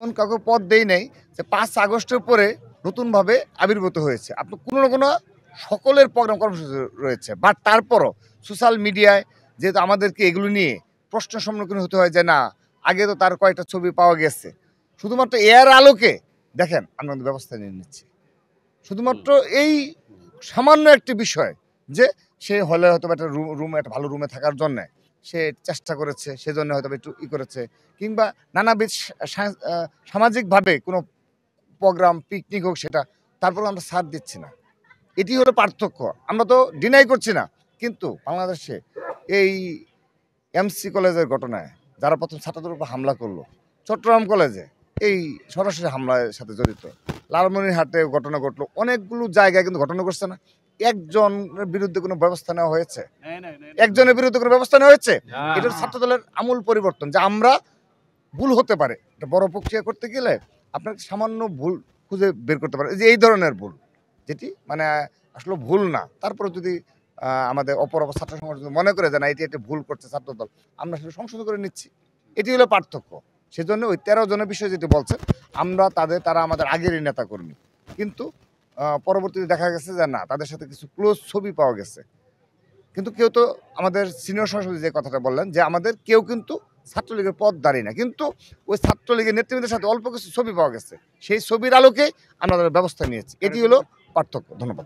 এমন কাউকে পদ দেই নাই যে 5 আগস্টের পরে নতুনভাবে আবির্ভূত হয়েছে। আপনার কোনো না কোনো সকলের প্রোগ্রাম কর্মসূচি রয়েছে। বাট তারপরও সোশ্যাল মিডিয়ায় যেহেতু আমাদেরকে এগুলো নিয়ে প্রশ্নের সম্মুখীন হতে হয় যে না, আগে তো তার কয়েকটা ছবি পাওয়া গেছে। শুধুমাত্র এর আলোকে দেখেন আমরা কিন্তু ব্যবস্থা নিয়ে নিচ্ছি। শুধুমাত্র এই সামান্য একটি বিষয় যে সে হলে হয়তো একটা রুমে একটা ভালো রুমে থাকার জন্যে সে চেষ্টা করেছে, সেজন্য হয়তো একটু করেছে, কিংবা নানাবিধ সামাজিকভাবে কোনো প্রোগ্রাম পিকনিক হোক সেটা, তারপরে আমরা ছাড় দিচ্ছি না। এটি হলো পার্থক্য। আমরা তো ডিনাই করছি না, কিন্তু বাংলাদেশে এই এমসি কলেজের ঘটনায় যারা প্রথম ছাত্রদের উপর হামলা করলো, চট্টগ্রাম কলেজে এই সরাসরি হামলার সাথে জড়িত, লালমনিরহাটে ঘটনা ঘটলো, অনেকগুলো জায়গায় কিন্তু ঘটনা ঘটছে না। একজনের বিরুদ্ধে কোনো ব্যবস্থা নেওয়া হয়েছে? একজনের বিরুদ্ধে কোনো ব্যবস্থা নেওয়া হয়েছে? এটা ছাত্রদলের আমূল পরিবর্তন, যে আমরা ভুল হতে পারে, একটা বড় প্রক্রিয়া করতে গেলে আপনার সামান্য ভুল খুঁজে বের করতে পারে, যে এই ধরনের ভুল যেটি মানে আসলে ভুল না, তারপরে যদি আমাদের অপর ছাত্র সংগঠন যদি মনে করে যে না এটি একটা ভুল করছে ছাত্রদল, আমরা সেটা সংশোধন করে নিচ্ছি। এটি হলো পার্থক্য। সেজন্য ওই 13 জনের বিষয়ে যেটি বলছেন, আমরা তারা আমাদের আগেরই নেতাকর্মী, কিন্তু পরবর্তীতে দেখা গেছে যে না, তাদের সাথে কিছু ক্লোজ ছবি পাওয়া গেছে। কিন্তু কেউ তো আমাদের সিনিয়র সভাপতি যে কথাটা বললেন যে আমাদের কেউ কিন্তু ছাত্রলীগের পদ দাঁড়িয়ে না, কিন্তু ওই ছাত্রলীগের নেতৃবৃন্দের সাথে অল্প কিছু ছবি পাওয়া গেছে, সেই ছবির আলোকে আমরা তাদের ব্যবস্থা নিয়েছি। এটি হলো পার্থক্য। ধন্যবাদ।